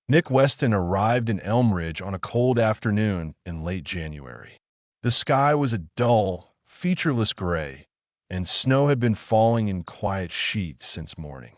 Nick Weston arrived in Elmridge on a cold afternoon in late January. The sky was a dull, featureless gray, and snow had been falling in quiet sheets since morning.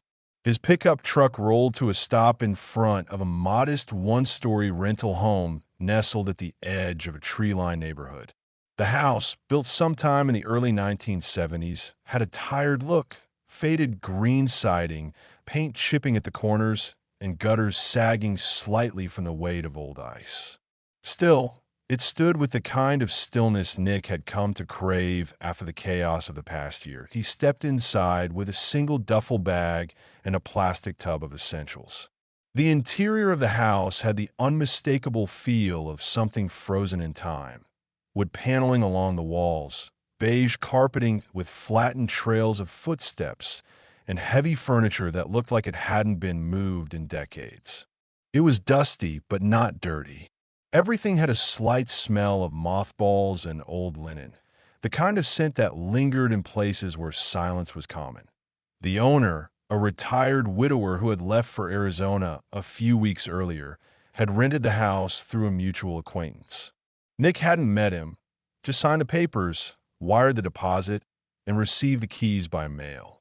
His pickup truck rolled to a stop in front of a modest one-story rental home nestled at the edge of a tree-lined neighborhood. The house, built sometime in the early 1970s, had a tired look, faded green siding, paint chipping at the corners, and gutters sagging slightly from the weight of old ice. Still, it stood with the kind of stillness Nick had come to crave after the chaos of the past year. He stepped inside with a single duffel bag and a plastic tub of essentials. The interior of the house had the unmistakable feel of something frozen in time. Wood paneling along the walls, beige carpeting with flattened trails of footsteps, and heavy furniture that looked like it hadn't been moved in decades. It was dusty, but not dirty. Everything had a slight smell of mothballs and old linen, the kind of scent that lingered in places where silence was common. The owner, a retired widower who had left for Arizona a few weeks earlier, had rented the house through a mutual acquaintance. Nick hadn't met him, just signed the papers, wired the deposit, and received the keys by mail.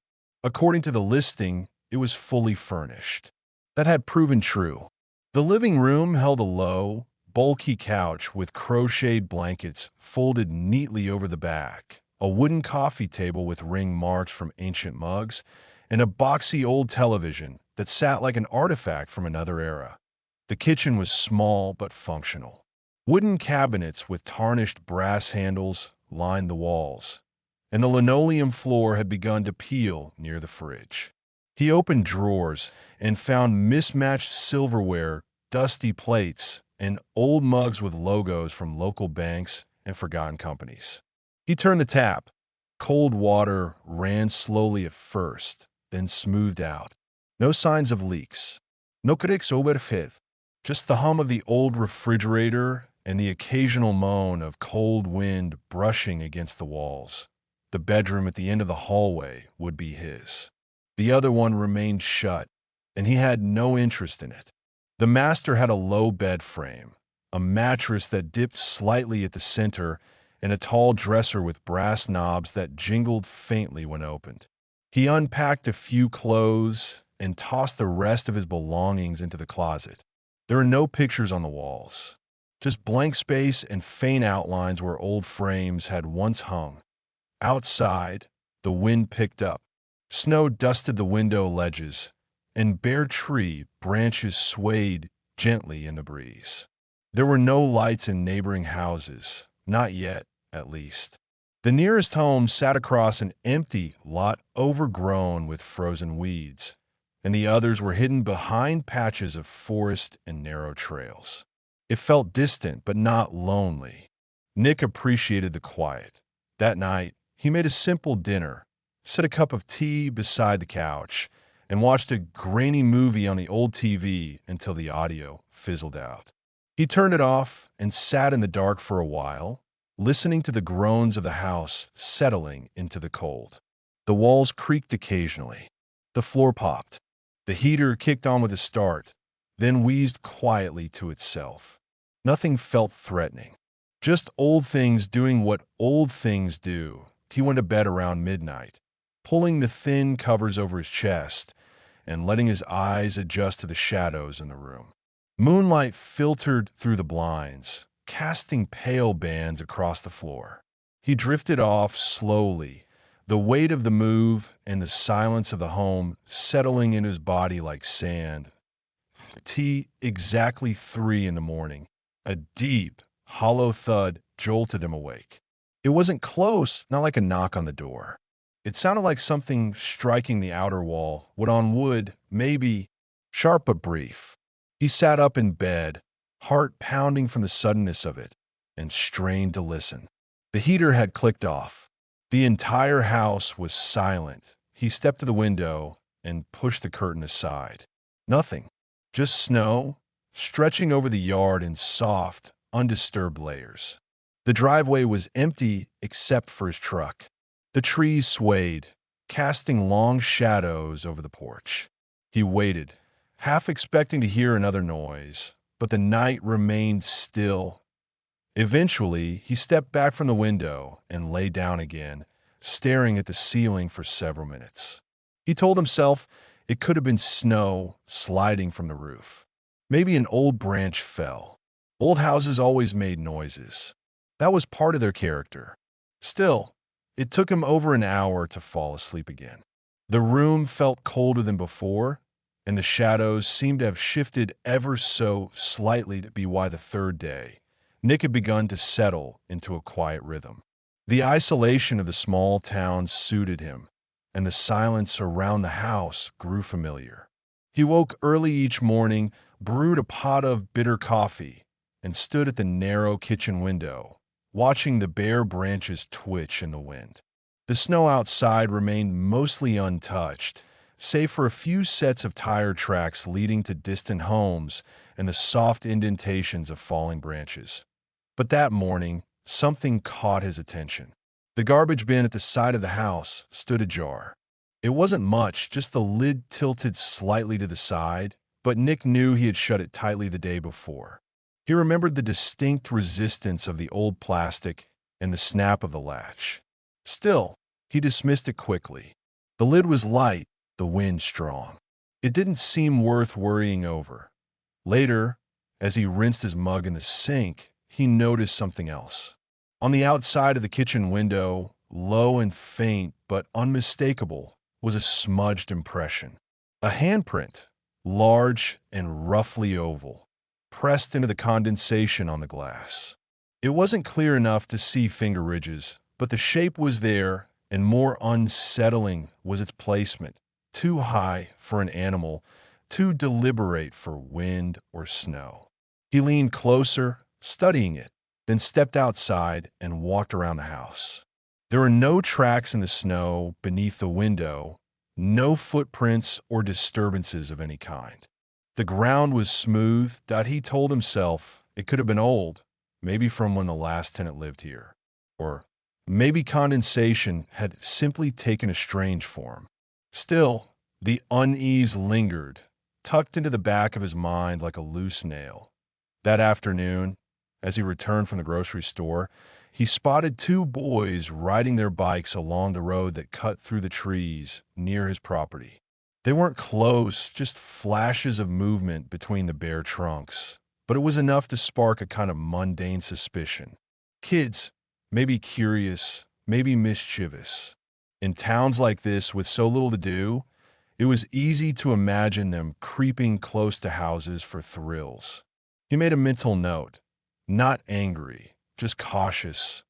According to the listing, it was fully furnished. That had proven true. The living room held a low, bulky couch with crocheted blankets folded neatly over the back, a wooden coffee table with ring marks from ancient mugs, and a boxy old television that sat like an artifact from another era. The kitchen was small but functional. Wooden cabinets with tarnished brass handles lined the walls, and the linoleum floor had begun to peel near the fridge. He opened drawers and found mismatched silverware, dusty plates, and old mugs with logos from local banks and forgotten companies. He turned the tap. Cold water ran slowly at first, then smoothed out. No signs of leaks. No cracks overhead. Just the hum of the old refrigerator and the occasional moan of cold wind brushing against the walls. The bedroom at the end of the hallway would be his. The other one remained shut, and he had no interest in it. The master had a low bed frame, a mattress that dipped slightly at the center, and a tall dresser with brass knobs that jingled faintly when opened. He unpacked a few clothes and tossed the rest of his belongings into the closet. There were no pictures on the walls, just blank space and faint outlines where old frames had once hung. Outside, the wind picked up. Snow dusted the window ledges, and bare tree branches swayed gently in the breeze. There were no lights in neighboring houses, not yet, at least. The nearest home sat across an empty lot overgrown with frozen weeds, and the others were hidden behind patches of forest and narrow trails. It felt distant, but not lonely. Nick appreciated the quiet. That night, he made a simple dinner, set a cup of tea beside the couch, and watched a grainy movie on the old TV until the audio fizzled out. He turned it off and sat in the dark for a while, listening to the groans of the house settling into the cold. The walls creaked occasionally. The floor popped. The heater kicked on with a start, then wheezed quietly to itself. Nothing felt threatening. Just old things doing what old things do. He went to bed around midnight, pulling the thin covers over his chest and letting his eyes adjust to the shadows in the room. Moonlight filtered through the blinds, casting pale bands across the floor. He drifted off slowly, the weight of the move and the silence of the home settling in his body like sand. Exactly 3 in the morning. A deep, hollow thud jolted him awake. It wasn't close, not like a knock on the door. It sounded like something striking the outer wall, wood on wood, maybe, sharp but brief. He sat up in bed, heart pounding from the suddenness of it, and strained to listen. The heater had clicked off. The entire house was silent. He stepped to the window and pushed the curtain aside. Nothing. Just snow, stretching over the yard in soft, undisturbed layers. The driveway was empty except for his truck. The trees swayed, casting long shadows over the porch. He waited, half expecting to hear another noise, but the night remained still. Eventually, he stepped back from the window and lay down again, staring at the ceiling for several minutes. He told himself it could have been snow sliding from the roof. Maybe an old branch fell. Old houses always made noises. That was part of their character. Still, it took him over an hour to fall asleep again. The room felt colder than before, and the shadows seemed to have shifted ever so slightly to be why the third day, Nick had begun to settle into a quiet rhythm. The isolation of the small town suited him, and the silence around the house grew familiar. He woke early each morning, brewed a pot of bitter coffee, and stood at the narrow kitchen window, watching the bare branches twitch in the wind. The snow outside remained mostly untouched, save for a few sets of tire tracks leading to distant homes and the soft indentations of falling branches. But that morning, something caught his attention. The garbage bin at the side of the house stood ajar. It wasn't much, just the lid tilted slightly to the side, but Nick knew he had shut it tightly the day before. He remembered the distinct resistance of the old plastic and the snap of the latch. Still, he dismissed it quickly. The lid was light, the wind strong. It didn't seem worth worrying over. Later, as he rinsed his mug in the sink, he noticed something else. On the outside of the kitchen window, low and faint but unmistakable, was a smudged impression. A handprint, large and roughly oval, pressed into the condensation on the glass. It wasn't clear enough to see finger ridges, but the shape was there, and more unsettling was its placement, too high for an animal, too deliberate for wind or snow. He leaned closer, studying it, then stepped outside and walked around the house. There were no tracks in the snow beneath the window, no footprints or disturbances of any kind. The ground was smooth, that he told himself it could have been old, maybe from when the last tenant lived here. Or maybe condensation had simply taken a strange form. Still, the unease lingered, tucked into the back of his mind like a loose nail. That afternoon, as he returned from the grocery store, he spotted two boys riding their bikes along the road that cut through the trees near his property. They weren't close, just flashes of movement between the bare trunks, but it was enough to spark a kind of mundane suspicion. Kids, maybe curious, maybe mischievous. In towns like this with so little to do, it was easy to imagine them creeping close to houses for thrills. He made a mental note, not angry, just cautious.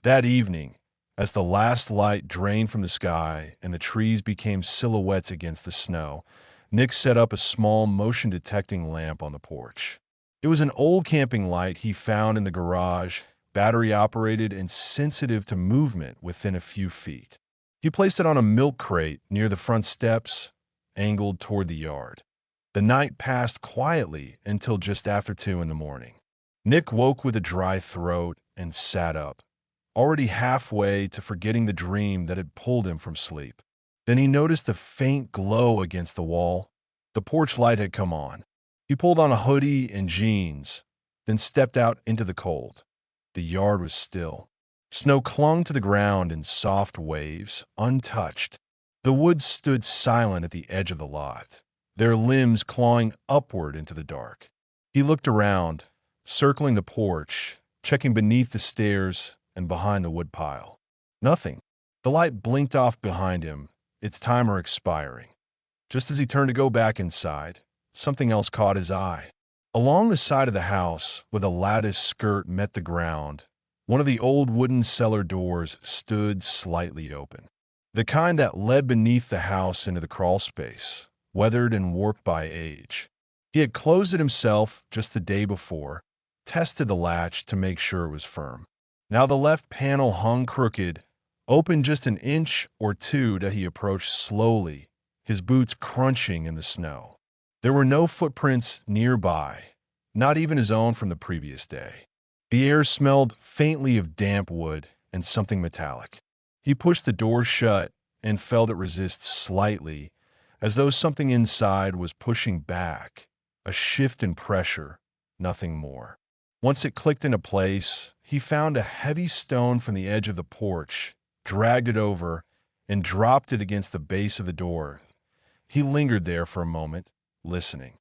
That evening, as the last light drained from the sky and the trees became silhouettes against the snow, Nick set up a small motion-detecting lamp on the porch. It was an old camping light he found in the garage, battery-operated and sensitive to movement within a few feet. He placed it on a milk crate near the front steps, angled toward the yard. The night passed quietly until just after 2 in the morning. Nick woke with a dry throat and sat up, already halfway to forgetting the dream that had pulled him from sleep. Then he noticed a faint glow against the wall. The porch light had come on. He pulled on a hoodie and jeans, then stepped out into the cold. The yard was still. Snow clung to the ground in soft waves, untouched. The woods stood silent at the edge of the lot, their limbs clawing upward into the dark. He looked around, circling the porch, checking beneath the stairs and behind the woodpile. Nothing. The light blinked off behind him, its timer expiring. Just as he turned to go back inside, something else caught his eye. Along the side of the house, where the lattice skirt met the ground, one of the old wooden cellar doors stood slightly open. The kind that led beneath the house into the crawl space, weathered and warped by age. He had closed it himself just the day before, tested the latch to make sure it was firm. Now the left panel hung crooked, open just an inch or two that he approached slowly, his boots crunching in the snow. There were no footprints nearby, not even his own from the previous day. The air smelled faintly of damp wood and something metallic. He pushed the door shut and felt it resist slightly, as though something inside was pushing back, a shift in pressure, nothing more. Once it clicked into place, he found a heavy stone from the edge of the porch, dragged it over, and dropped it against the base of the door. He lingered there for a moment, listening.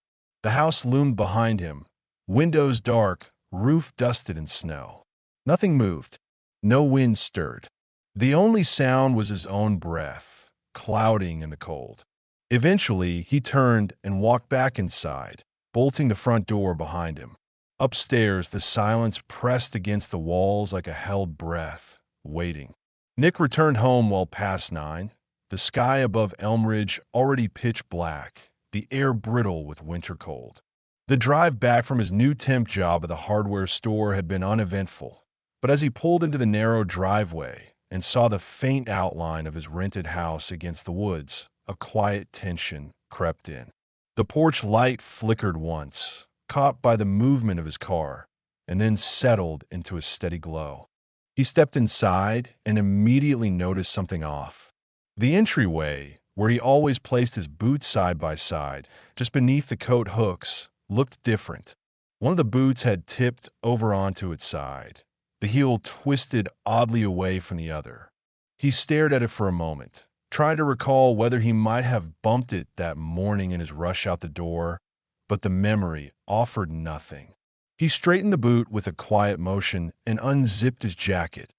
The house loomed behind him, windows dark, roof dusted in snow. Nothing moved. No wind stirred. The only sound was his own breath, clouding in the cold. Eventually, he turned and walked back inside, bolting the front door behind him. Upstairs, the silence pressed against the walls like a held breath, waiting. Nick returned home well past 9, the sky above Elmridge already pitch black, the air brittle with winter cold. The drive back from his new temp job at the hardware store had been uneventful, but as he pulled into the narrow driveway and saw the faint outline of his rented house against the woods, a quiet tension crept in. The porch light flickered once, caught by the movement of his car, and then settled into a steady glow. He stepped inside and immediately noticed something off. The entryway, where he always placed his boots side by side, just beneath the coat hooks, looked different. One of the boots had tipped over onto its side, the heel twisted oddly away from the other. He stared at it for a moment, trying to recall whether he might have bumped it that morning in his rush out the door, but the memory offered nothing. He straightened the boot with a quiet motion and unzipped his jacket.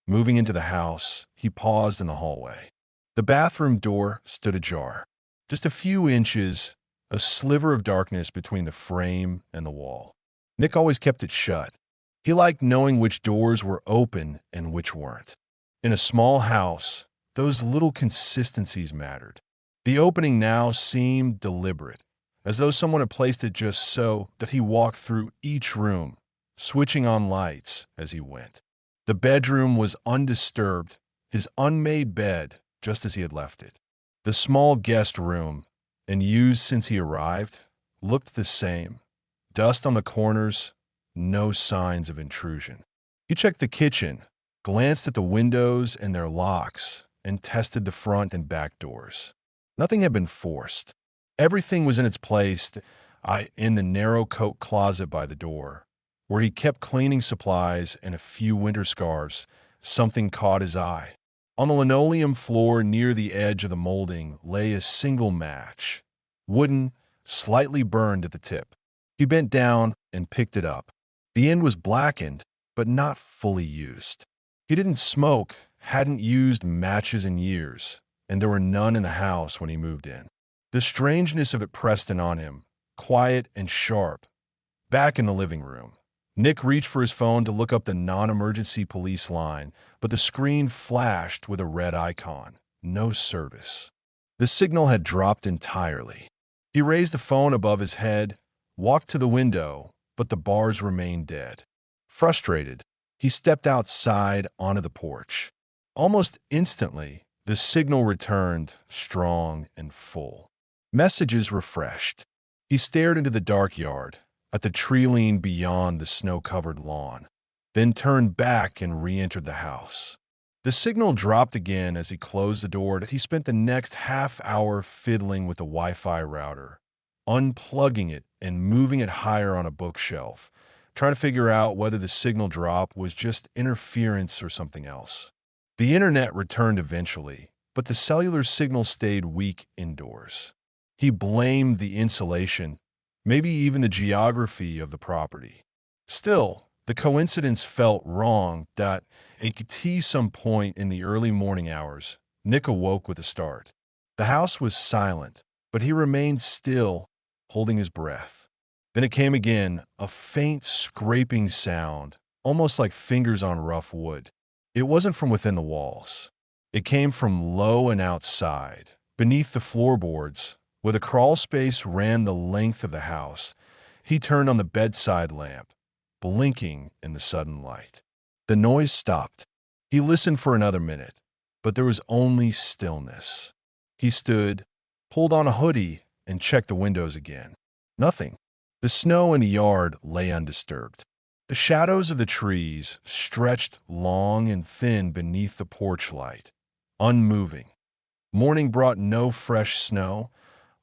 Moving into the house, he paused in the hallway. The bathroom door stood ajar. Just a few inches, a sliver of darkness between the frame and the wall. Nick always kept it shut. He liked knowing which doors were open and which weren't. In a small house, those little consistencies mattered. The opening now seemed deliberate, as though someone had placed it just so that he walked through each room, switching on lights as he went. The bedroom was undisturbed, his unmade bed just as he had left it. The small guest room, and used since he arrived, looked the same. Dust on the corners, no signs of intrusion. He checked the kitchen, glanced at the windows and their locks, and tested the front and back doors. Nothing had been forced. Everything was in its place in the narrow coat closet by the door, where he kept cleaning supplies and a few winter scarves. Something caught his eye. On the linoleum floor near the edge of the molding lay a single match, wooden, slightly burned at the tip. He bent down and picked it up. The end was blackened, but not fully used. He didn't smoke, hadn't used matches in years, and there were none in the house when he moved in. The strangeness of it pressed in on him, quiet and sharp. Back in the living room, Nick reached for his phone to look up the non-emergency police line, but the screen flashed with a red icon. No service. The signal had dropped entirely. He raised the phone above his head, walked to the window, but the bars remained dead. Frustrated, he stepped outside onto the porch. Almost instantly, the signal returned, strong and full. Messages refreshed. He stared into the dark yard, at the tree lean beyond the snow-covered lawn, then turned back and re-entered the house. The signal dropped again as he closed the door. He spent the next half hour fiddling with the Wi-Fi router, unplugging it and moving it higher on a bookshelf, trying to figure out whether the signal drop was just interference or something else. The internet returned eventually, but the cellular signal stayed weak indoors. He blamed the insulation, maybe even the geography of the property. Still, the coincidence felt wrong that at some point in the early morning hours, Nick awoke with a start. The house was silent, but he remained still, holding his breath. Then it came again, a faint scraping sound, almost like fingers on rough wood. It wasn't from within the walls. It came from low and outside, beneath the floorboards, where the crawl space ran the length of the house. He turned on the bedside lamp, blinking in the sudden light. The noise stopped. He listened for another minute, but there was only stillness. He stood, pulled on a hoodie, and checked the windows again. Nothing. The snow in the yard lay undisturbed. The shadows of the trees stretched long and thin beneath the porch light, unmoving. Morning brought no fresh snow,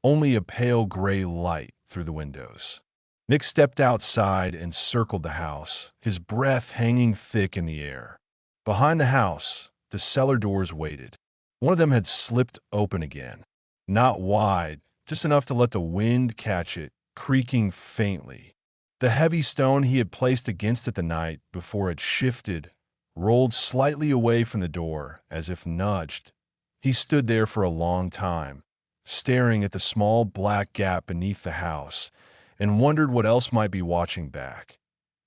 only a pale gray light through the windows. Nick stepped outside and circled the house, his breath hanging thick in the air. Behind the house, the cellar doors waited. One of them had slipped open again. Not wide, just enough to let the wind catch it, creaking faintly. The heavy stone he had placed against it the night before had shifted, rolled slightly away from the door, as if nudged. He stood there for a long time, staring at the small black gap beneath the house, and wondered what else might be watching back.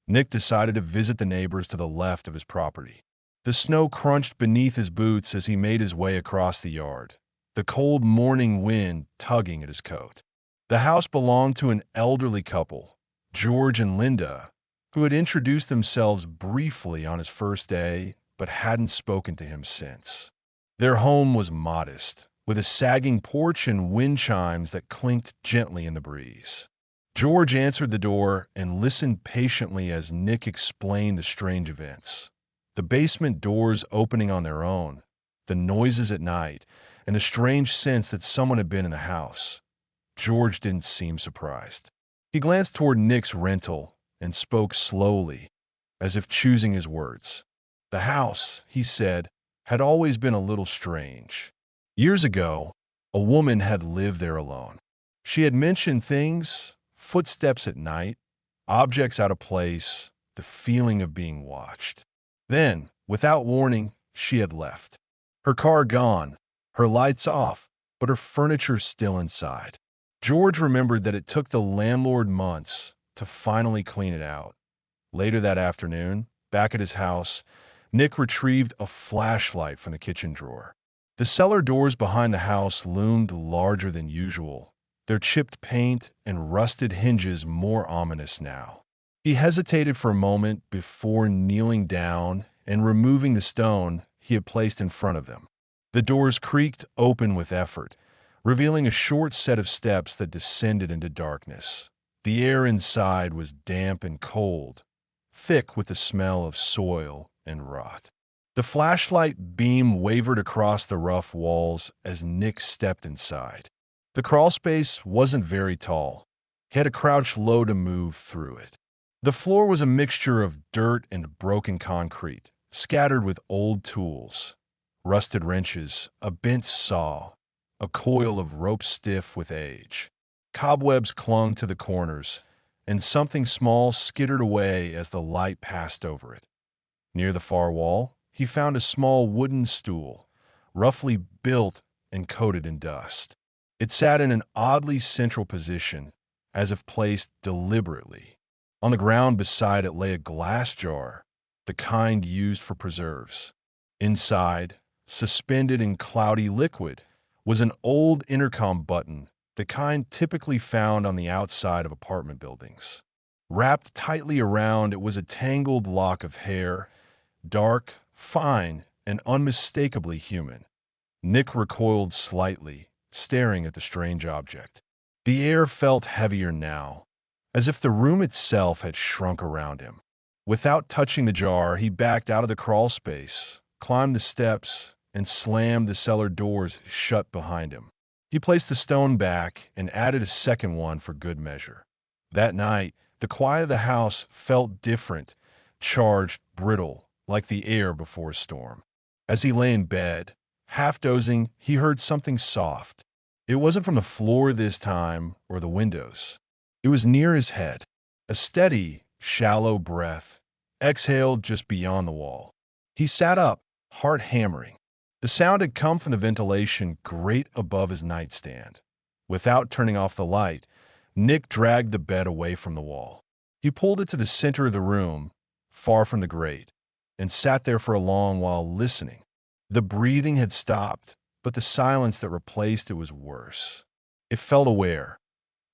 Nick decided to visit the neighbors to the left of his property. The snow crunched beneath his boots as he made his way across the yard, the cold morning wind tugging at his coat. The house belonged to an elderly couple, George and Linda, who had introduced themselves briefly on his first day but hadn't spoken to him since. Their home was modest, with a sagging porch and wind chimes that clinked gently in the breeze. George answered the door and listened patiently as Nick explained the strange events. The basement doors opening on their own, the noises at night, and the strange sense that someone had been in the house. George didn't seem surprised. He glanced toward Nick's rental and spoke slowly, as if choosing his words. The house, he said, had always been a little strange. Years ago, a woman had lived there alone. She had mentioned things, footsteps at night, objects out of place, the feeling of being watched. Then, without warning, she had left. Her car gone, her lights off, but her furniture still inside. George remembered that it took the landlord months to finally clean it out. Later that afternoon, back at his house, Nick retrieved a flashlight from the kitchen drawer. The cellar doors behind the house loomed larger than usual, their chipped paint and rusted hinges more ominous now. He hesitated for a moment before kneeling down and removing the stone he had placed in front of them. The doors creaked open with effort, revealing a short set of steps that descended into darkness. The air inside was damp and cold, thick with the smell of soil and rot. The flashlight beam wavered across the rough walls as Nick stepped inside. The crawlspace wasn't very tall. He had to crouch low to move through it. The floor was a mixture of dirt and broken concrete, scattered with old tools, rusted wrenches, a bent saw, a coil of rope stiff with age. Cobwebs clung to the corners, and something small skittered away as the light passed over it. Near the far wall, he found a small wooden stool, roughly built and coated in dust. It sat in an oddly central position, as if placed deliberately. On the ground beside it lay a glass jar, the kind used for preserves. Inside, suspended in cloudy liquid, was an old intercom button, the kind typically found on the outside of apartment buildings. Wrapped tightly around it was a tangled lock of hair, dark, fine, and unmistakably human. Nick recoiled slightly, staring at the strange object. The air felt heavier now, as if the room itself had shrunk around him. Without touching the jar, he backed out of the crawl space, climbed the steps, and slammed the cellar doors shut behind him. He placed the stone back and added a second one for good measure. That night, the quiet of the house felt different, charged, brittle, like the air before a storm. As he lay in bed, half dozing, he heard something soft. It wasn't from the floor this time or the windows. It was near his head. A steady, shallow breath exhaled just beyond the wall. He sat up, heart hammering. The sound had come from the ventilation grate above his nightstand. Without turning off the light, Nick dragged the bed away from the wall. He pulled it to the center of the room, far from the grate, and sat there for a long while listening. The breathing had stopped, but the silence that replaced it was worse. It felt aware.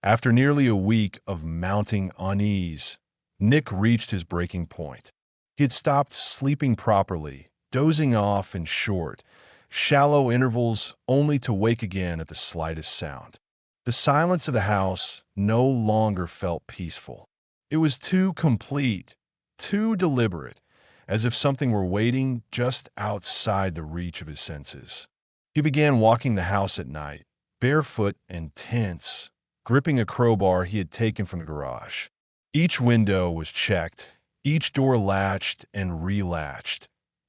After nearly a week of mounting unease, Nick reached his breaking point. He had stopped sleeping properly, dozing off in short, shallow intervals only to wake again at the slightest sound. The silence of the house no longer felt peaceful. It was too complete, too deliberate, as if something were waiting just outside the reach of his senses. He began walking the house at night, barefoot and tense, gripping a crowbar he had taken from the garage. Each window was checked, each door latched and relatched,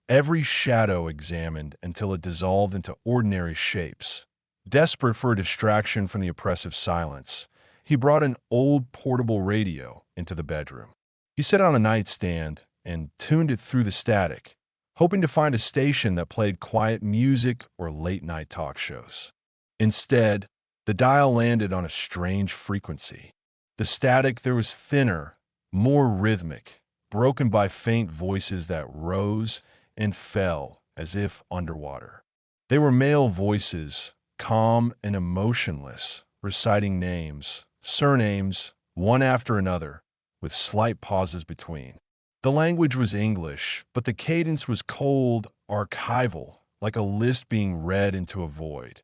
every shadow examined until it dissolved into ordinary shapes. Desperate for a distraction from the oppressive silence, he brought an old portable radio into the bedroom. He set it on a nightstand and tuned it through the static, hoping to find a station that played quiet music or late-night talk shows. Instead, the dial landed on a strange frequency. The static there was thinner, more rhythmic, broken by faint voices that rose and fell as if underwater. They were male voices, calm and emotionless, reciting names, surnames, one after another, with slight pauses between. The language was English, but the cadence was cold, archival, like a list being read into a void.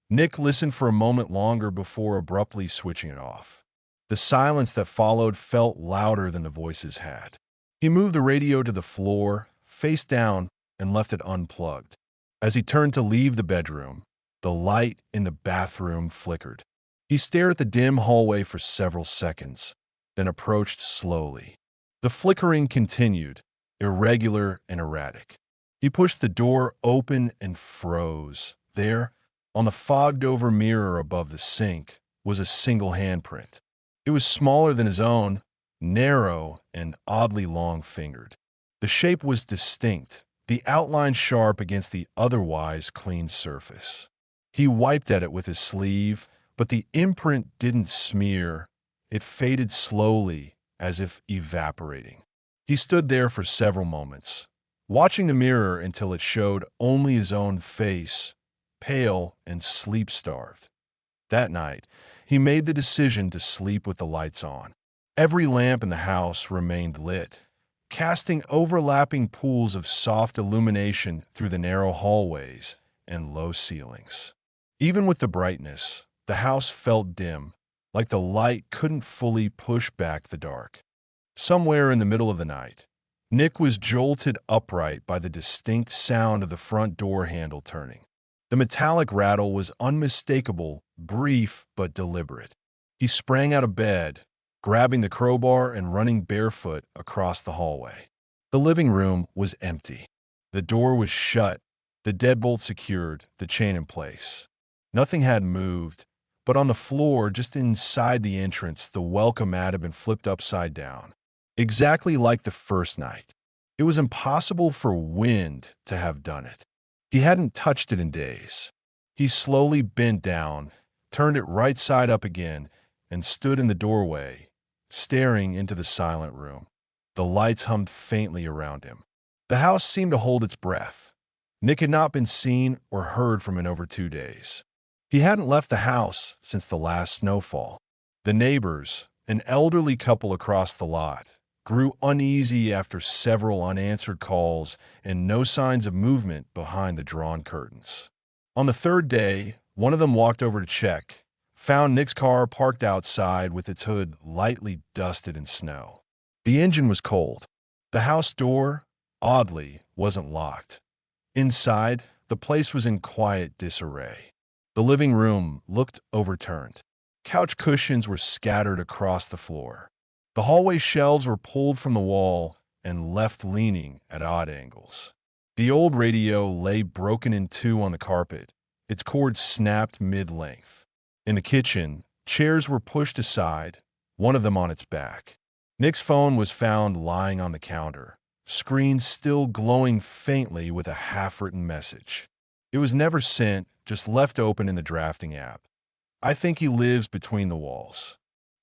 Nick listened for a moment longer before abruptly switching it off. The silence that followed felt louder than the voices had. He moved the radio to the floor, face down, and left it unplugged. As he turned to leave the bedroom, the light in the bathroom flickered. He stared at the dim hallway for several seconds, then approached slowly. The flickering continued, irregular and erratic. He pushed the door open and froze. There, on the fogged-over mirror above the sink, was a single handprint. It was smaller than his own, narrow and oddly long-fingered. The shape was distinct, the outline sharp against the otherwise clean surface. He wiped at it with his sleeve, but the imprint didn't smear. It faded slowly, as if evaporating. He stood there for several moments, watching the mirror until it showed only his own face, pale and sleep-starved. That night, he made the decision to sleep with the lights on. Every lamp in the house remained lit, casting overlapping pools of soft illumination through the narrow hallways and low ceilings. Even with the brightness, the house felt dim, like the light couldn't fully push back the dark. Somewhere in the middle of the night, Nick was jolted upright by the distinct sound of the front door handle turning. The metallic rattle was unmistakable, brief but deliberate. He sprang out of bed, grabbing the crowbar and running barefoot across the hallway. The living room was empty. The door was shut, the deadbolt secured, the chain in place. Nothing had moved, but on the floor just inside the entrance, the welcome mat had been flipped upside down. Exactly like the first night. It was impossible for wind to have done it. He hadn't touched it in days. He slowly bent down, turned it right side up again, and stood in the doorway, staring into the silent room. The lights hummed faintly around him. The house seemed to hold its breath. Nick had not been seen or heard from in over 2 days. He hadn't left the house since the last snowfall. The neighbors, an elderly couple across the lot, grew uneasy after several unanswered calls and no signs of movement behind the drawn curtains. On the third day, one of them walked over to check, found Nick's car parked outside with its hood lightly dusted in snow. The engine was cold. The house door, oddly, wasn't locked. Inside, the place was in quiet disarray. The living room looked overturned. Couch cushions were scattered across the floor. The hallway shelves were pulled from the wall and left leaning at odd angles. The old radio lay broken in two on the carpet, its cord snapped mid-length. In the kitchen, chairs were pushed aside, one of them on its back. Nick's phone was found lying on the counter, screen still glowing faintly with a half-written message. It was never sent, just left open in the drafting app. I think he lives between the walls.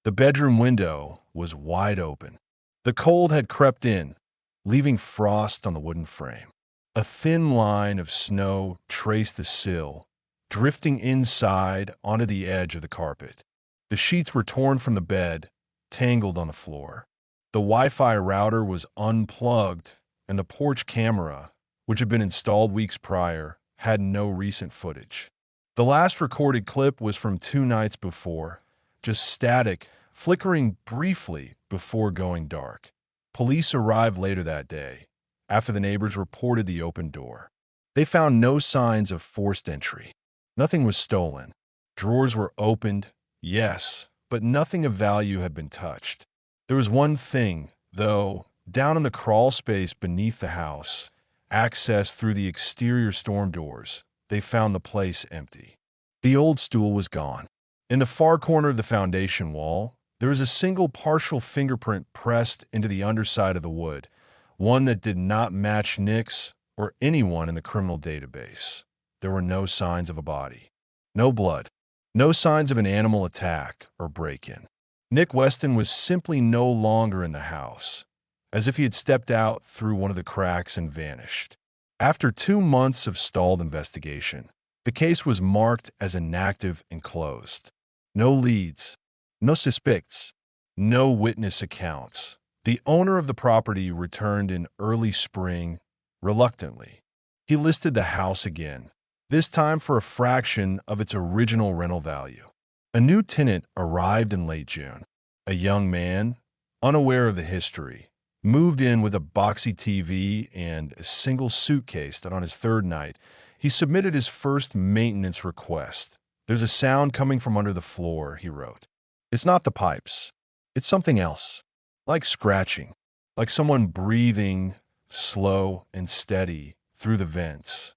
The bedroom window was wide open. The cold had crept in, leaving frost on the wooden frame. A thin line of snow traced the sill, drifting inside onto the edge of the carpet. The sheets were torn from the bed, tangled on the floor. The Wi-Fi router was unplugged, and the porch camera, which had been installed weeks prior, had no recent footage. The last recorded clip was from 2 nights before, just static, flickering briefly before going dark. Police arrived later that day, after the neighbors reported the open door. They found no signs of forced entry. Nothing was stolen. Drawers were opened, yes, but nothing of value had been touched. There was one thing, though, down in the crawl space beneath the house, accessed through the exterior storm doors. They found the place empty. The old stool was gone. In the far corner of the foundation wall, there was a single partial fingerprint pressed into the underside of the wood, one that did not match Nick's or anyone in the criminal database. There were no signs of a body. No blood. No signs of an animal attack or break-in. Nick Weston was simply no longer in the house, as if he had stepped out through one of the cracks and vanished. After 2 months of stalled investigation, the case was marked as inactive and closed. No leads, no suspects, no witness accounts. The owner of the property returned in early spring, reluctantly. He listed the house again, this time for a fraction of its original rental value. A new tenant arrived in late June. A young man, unaware of the history, moved in with a boxy TV and a single suitcase that on his third night, he submitted his first maintenance request. "There's a sound coming from under the floor," he wrote. "It's not the pipes. It's something else. Like scratching. Like someone breathing slow and steady through the vents."